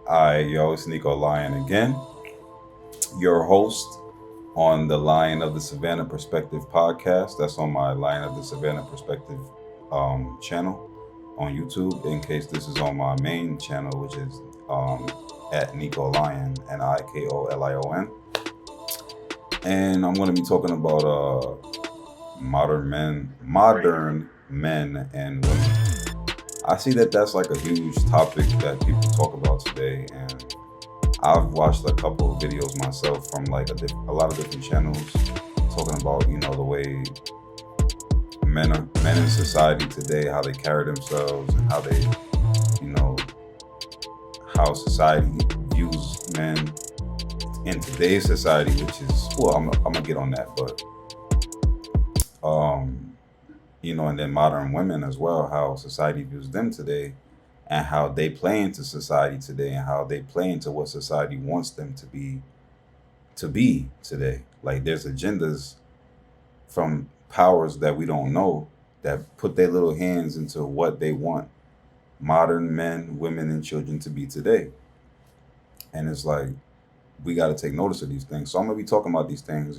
It's Nico Lion again, your host on the Lion of the Savannah Perspective podcast. That's on my Lion of the Savannah Perspective channel on YouTube. In case this is on my main channel, which is um, at Nico Lion, Nikolion. And I'm going to be talking about modern men and women. I see that that's like a huge topic that people talk about today, and I've watched a couple of videos myself from like a lot of different channels talking about the way men in society today, how they carry themselves, and how they you know how society views men in today's society, which is I'm gonna get on that, but um and then modern women as well, how society views them today, and how they play into society today, and how they play into what society wants them to be today. Like there's agendas from powers that we don't know that put their little hands into what they want modern men, women, and children to be today. And it's like we got to take notice of these things. So I'm gonna be talking about these things.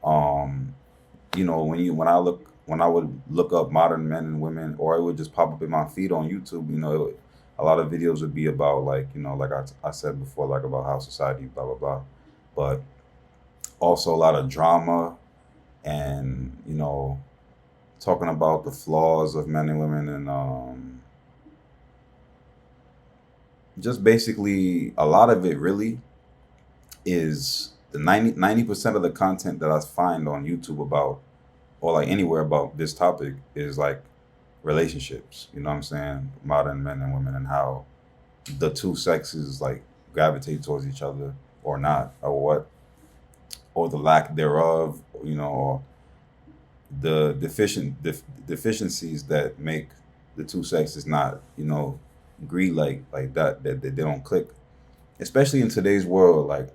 Um, when I would look up modern men and women, or it would just pop up in my feed on YouTube. A lot of videos would be about like like I said before, like about how society blah blah blah, but also a lot of drama and talking about the flaws of men and women, and just basically a lot of it really is the 90% of the content that I find on YouTube about, or like anywhere about this topic, is like relationships. You know what I'm saying? Modern men and women, and how the two sexes like gravitate towards each other or not, or what, or the lack thereof, or the deficiencies that make the two sexes not agree like that they don't click, especially in today's world. Like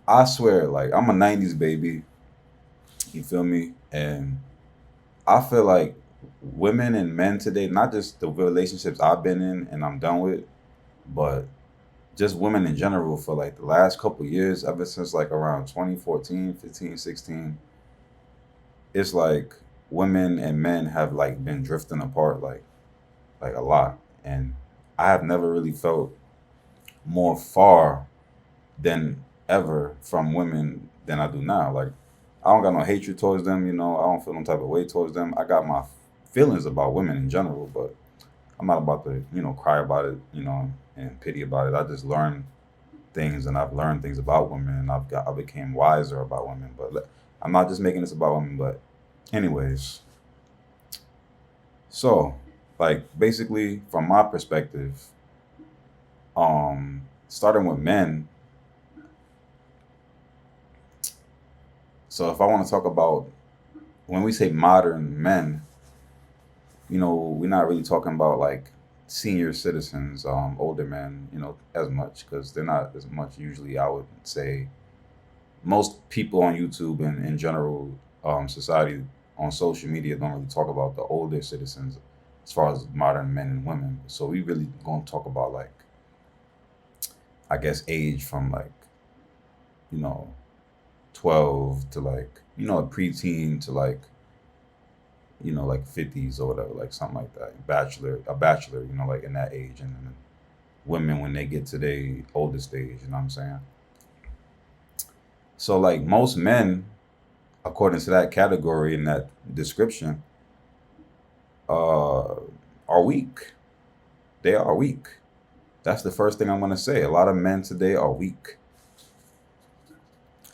I swear, like I'm a 90s baby, you feel me? And I feel like women and men today, not just the relationships I've been in and I'm done with, but just women in general for like the last couple years, ever since like around 2014, 15, 16, it's like women and men have like been drifting apart like a lot. And I have never really felt more far than ever from women than I do now. Like I don't got no hatred towards them, I don't feel no type of way towards them. I got my feelings about women in general, but I'm not about to, cry about it, and pity about it. I just learn things, and I've learned things about women, and I became wiser about women. But I'm not just making this about women, but anyways. So, like basically from my perspective, starting with men. So if I want to talk about when we say modern men, we're not really talking about like senior citizens, older men, as much, because they're not as much usually. I would say most people on YouTube and in general, society on social media don't really talk about the older citizens as far as modern men and women. So we really gonna talk about like I guess age from like you know 12 to like a preteen to like like 50s or whatever, like something like that. A bachelor, like in that age, and then women when they get to their oldest age. You know what I'm saying? So like most men, according to that category in that description, uh, are weak. They are weak. That's the first thing I'm gonna say. A lot of men today are weak.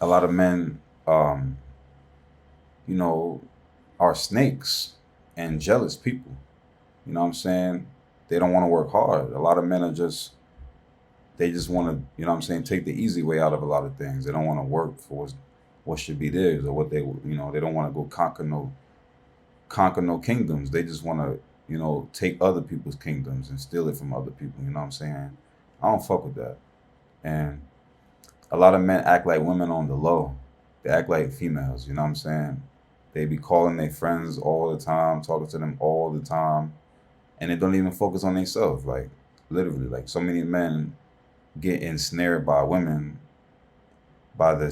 A lot of men, um, you know, are snakes and jealous people. You know what I'm saying? They don't want to work hard. A lot of men are just they just want to, take the easy way out of a lot of things. They don't want to work for what should be theirs, or what they don't want to go conquer no kingdoms. They just want to, take other people's kingdoms and steal it from other people. You know what I'm saying? I don't fuck with that. And a lot of men act like women on the low. They act like females. You know what I'm saying? They be calling their friends all the time, talking to them all the time, and they don't even focus on themselves. Like literally, like so many men. get ensnared by women by the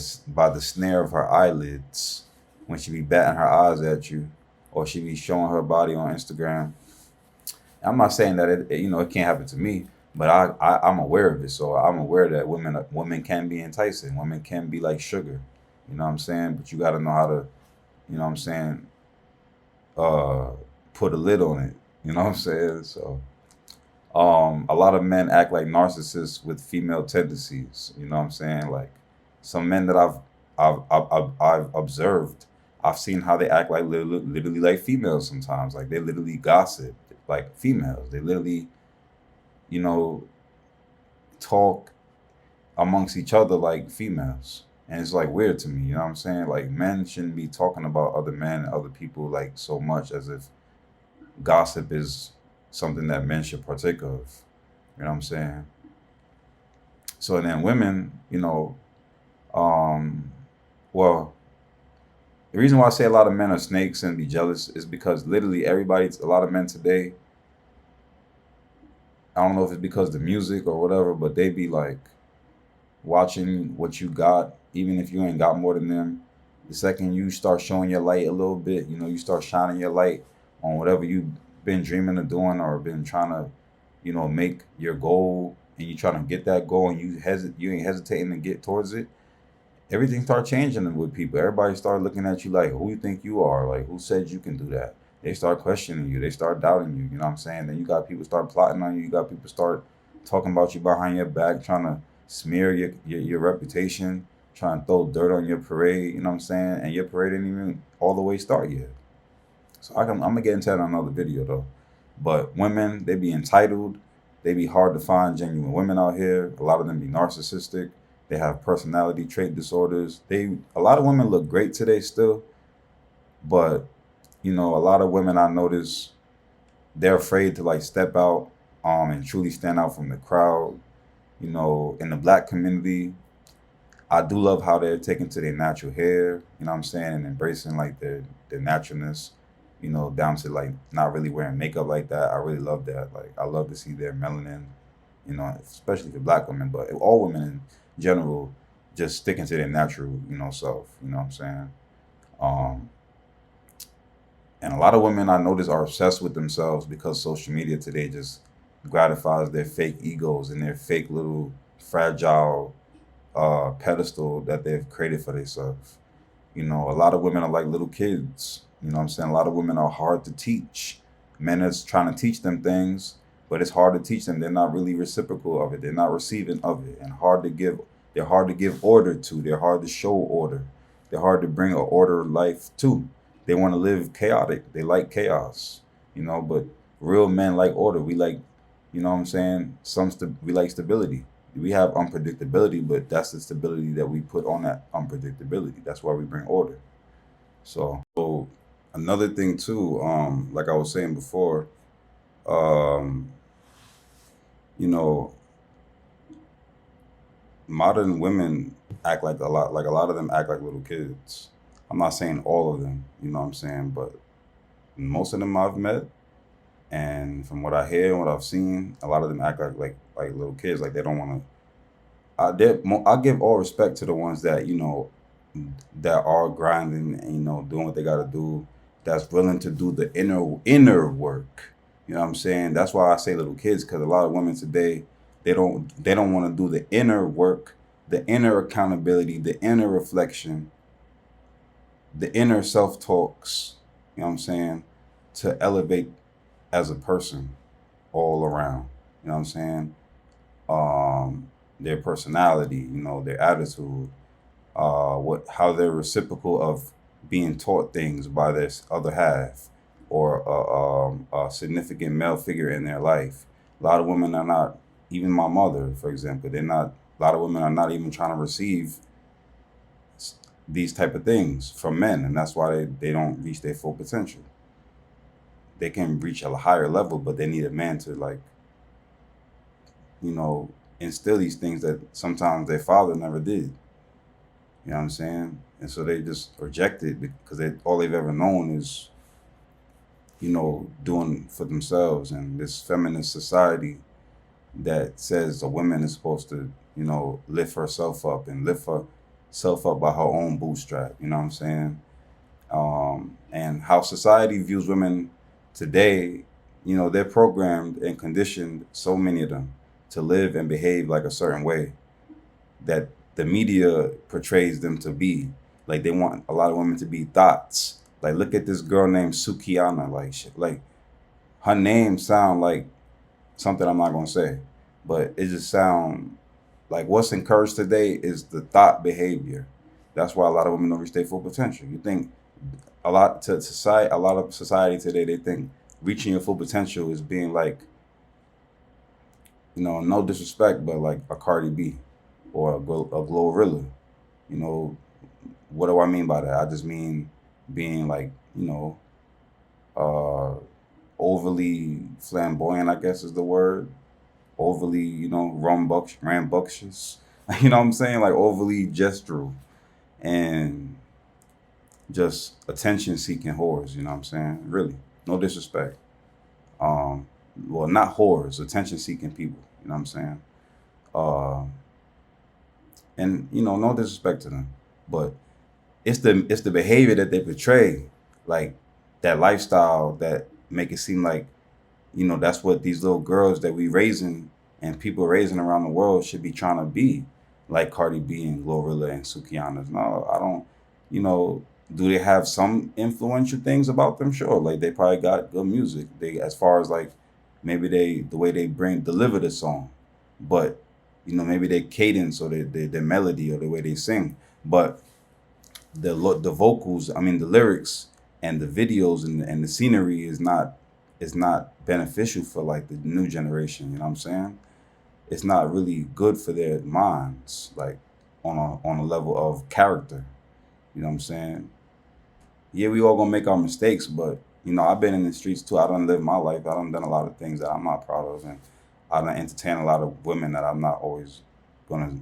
snare of her eyelids when she be batting her eyes at you, or she be showing her body on Instagram. I'm not saying that it can't happen to me, but I'm aware of it. So I'm aware that women can be enticing. Women can be like sugar. You know what I'm saying? But you got to know how to, you know what I'm saying, uh, put a lid on it. You know what I'm saying? So a lot of men act like narcissists with female tendencies. You know what I'm saying? Like some men that I've observed, I've seen how they act like literally like females sometimes. Like they literally gossip like females. They literally, you know, talk amongst each other like females. And it's like weird to me, you know what I'm saying? Like men shouldn't be talking about other men and other people like so much as if gossip is something that men should partake of. You know what I'm saying? So then women, um, well, the reason why I say a lot of men are snakes and be jealous is because literally a lot of men today, I don't know if it's because of the music or whatever, but they be like watching what you got, even if you ain't got more than them. The second you start showing your light a little bit, you start shining your light on whatever you've been dreaming of doing or been trying to, make your goal, and you trying to get that goal, and you ain't hesitating to get towards it. Everything start changing with people. Everybody start looking at you like, who you think you are? Like, who said you can do that? They start questioning you. They start doubting you. You know what I'm saying? Then you got people start plotting on you. You got people start talking about you behind your back, trying to smear your reputation, trying to throw dirt on your parade. You know what I'm saying? And your parade didn't even all the way start yet. So I'm gonna get into that in another video though. But women, they be entitled. They be hard to find genuine women out here. A lot of them be narcissistic. They have personality trait disorders. A lot of women look great today still, but a lot of women I notice they're afraid to like step out and truly stand out from the crowd. In the black community, I do love how they're taking to their natural hair, you know what I'm saying, and embracing like their naturalness, down to like not really wearing makeup like that. I really love that. Like I love to see their melanin, especially for black women, but all women in general just sticking to their natural, self, you know what I'm saying? Um and a lot of women I notice are obsessed with themselves because social media today just gratifies their fake egos and their fake little fragile pedestal that they've created for themselves. A lot of women are like little kids. You know what I'm saying? A lot of women are hard to teach. Men is trying to teach them things, but it's hard to teach them. They're not really reciprocal of it. They're not receiving of it, and they're hard to give order to. They're hard to show order. They're hard to bring an order life to. They want to live chaotic. They like chaos. But real men like order. We like, you know what I'm saying? We like stability. We have unpredictability, but that's the stability that we put on that unpredictability. That's why we bring order. So another thing too, like I was saying before, um, you know, modern women act like a lot of them act like little kids. I'm not saying all of them, you know what I'm saying, but most of them I've met, and from what I hear and what I've seen, a lot of them act like little kids, like they don't want to. I give all respect to the ones that that are grinding and doing what they got to do. That's willing to do the inner work. You know what I'm saying? That's why I say little kids, because a lot of women today they don't want to do the inner work, the inner accountability, the inner reflection, the inner self talks. You know what I'm saying? To elevate as a person all around. You know what I'm saying? Their personality, their attitude, how they're reciprocal of being taught things by this other half, or a significant male figure in their life. A lot of women are not, even my mother, for example, they're not. A lot of women are not even trying to receive these type of things from men, and that's why they don't reach their full potential. They can reach a higher level, but they need a man to like you know instill these things that sometimes their father never did. You know what I'm saying? And so they just reject it because all they've ever known is, doing for themselves. And this feminist society, that says a woman is supposed to, lift herself up and lift herself up by her own bootstrap. You know what I'm saying? And how society views women today, they're programmed and conditioned, so many of them, to live and behave like a certain way that the media portrays them to be. Like they want a lot of women to be thoughts. Like look at this girl named Sukiana. Like shit, like her name sound like something I'm not gonna say, but it just sound like what's encouraged today is the thought behavior. That's why a lot of women don't reach their full potential. You think a lot of society today, they think reaching your full potential is being like, no disrespect, but like a Cardi B or a Glorilla. You know, what do I mean by that? I just mean being like, uh, overly flamboyant, I guess is the word. Overly, rambunctious. You know what I'm saying? Like overly gestural and just attention seeking whores. You know what I'm saying? Really, no disrespect. Um, well, not whores, attention seeking people. You know what I'm saying? Uh, and no disrespect to them, but it's the behavior that they portray, like that lifestyle that make it seem like that's what these little girls that we raising and people raising around the world should be trying to be, like Cardi B and Glorilla and Sukiana. No, I don't. You know, do they have some influential things about them? Sure, like they probably got good music. They, as far as like maybe the way they bring deliver the song, but maybe their cadence or their melody or the way they sing, but the vocals, I mean the lyrics and the videos and the scenery is not beneficial for like the new generation. You know what I'm saying? It's not really good for their minds, like on a level of character. You know what I'm saying? Yeah, we all gonna make our mistakes, but I've been in the streets too. I done lived my life. I done a lot of things that I'm not proud of, and I done entertain a lot of women that I'm not always gonna,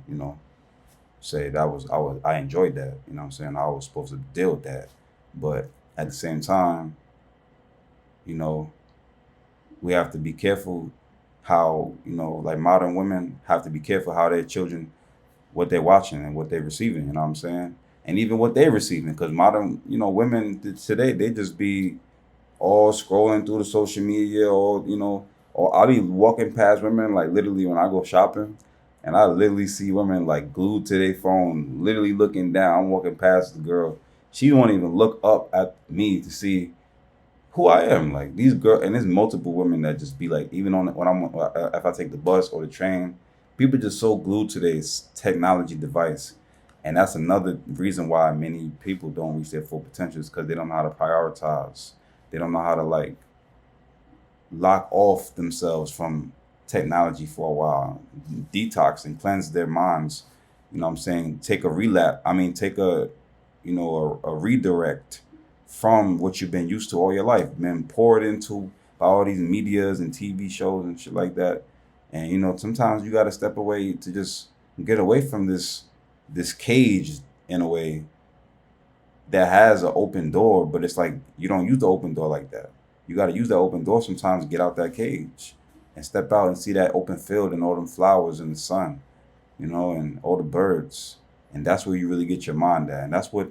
say that I enjoyed that. You know what I'm saying? I was supposed to deal with that, but at the same time, you know, we have to be careful how like modern women have to be careful how their children, what they're watching and what they're receiving. You know what I'm saying? And even what they're receiving, because modern women today, they just be all scrolling through the social media, or I'll be walking past women like literally when I go shopping, and I literally see women like glued to their phone, literally looking down. I'm walking past the girl, she won't even look up at me to see who I am. Like these girls, and there's multiple women that just be like, even on when I'm if I take the bus or the train, people just so glued to this technology device, and that's another reason why many people don't reach their full potential is because they don't know how to prioritize. They don't know how to like lock off themselves from technology for a while, detox and cleanse their minds. You know what I'm saying? Take a relapse. I mean, take a redirect from what you've been used to all your life, been poured into by all these medias and TV shows and shit like that. And sometimes you got to step away to just get away from this cage in a way that has an open door, but it's like you don't use the open door like that. You got to use that open door sometimes to get out that cage and step out and see that open field and all them flowers in the sun, and all the birds. And that's where you really get your mind at. And that's what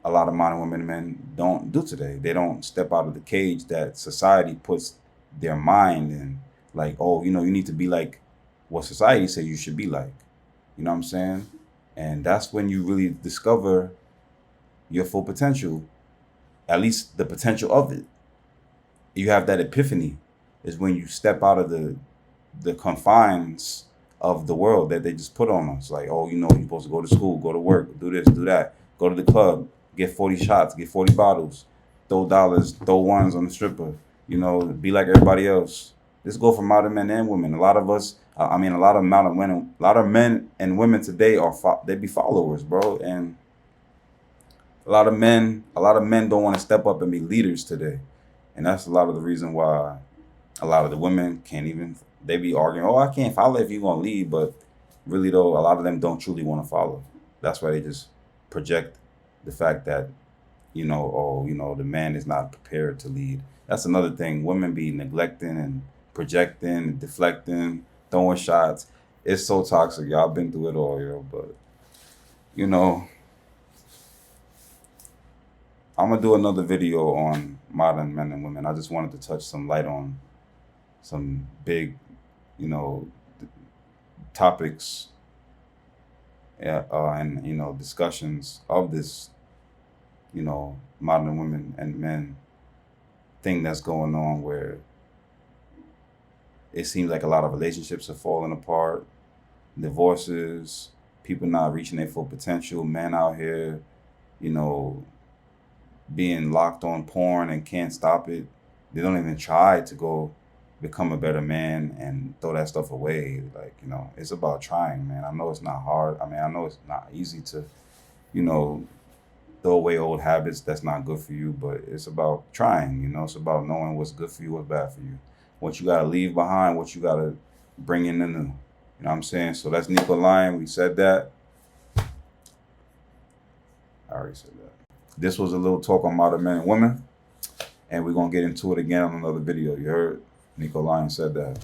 a lot of modern women and men don't do today. They don't step out of the cage that society puts their mind in. Like, oh, you need to be like what society says you should be like. You know what I'm saying? And that's when you really discover your full potential, at least the potential of it. You have that epiphany is when you step out of the confines of the world that they just put on us. Like, oh, you're supposed to go to school, go to work, do this, do that, go to the club, get 40 shots, get 40 bottles, throw dollars, throw ones on the stripper, be like everybody else. This go for modern men and women. A lot of us, I mean, a lot of modern women, a lot of men and women today they be followers, bro. And a lot of men don't want to step up and be leaders today. And that's a lot of the reason why a lot of the women can't even, they be arguing, oh, I can't follow if you're going to lead. But really, though, a lot of them don't truly want to follow. That's why they just project the fact that, the man is not prepared to lead. That's another thing. Women be neglecting and projecting and deflecting. throwing shots. It's so toxic. Y'all been through it all, yo. But you know, I'm gonna do another video on modern men and women. I just wanted to touch some light on some big, you know, topics, and discussions of this, modern women and men thing that's going on, where it seems like a lot of relationships are falling apart, divorces, people not reaching their full potential, men out here, you know, being locked on porn and can't stop it. They don't even try to go become a better man and throw that stuff away. Like, it's about trying, man. I know it's not hard. I mean, I know it's not easy to, you know, throw away old habits that's not good for you, but it's about trying, it's about knowing what's good for you, what's bad for you. What you gotta leave behind, what you gotta bring in the new. You know what I'm saying? So that's Nico Lion. We said that. I already said that. This was a little talk on modern men and women, and we're gonna get into it again on another video. You heard? Nico Lion said that.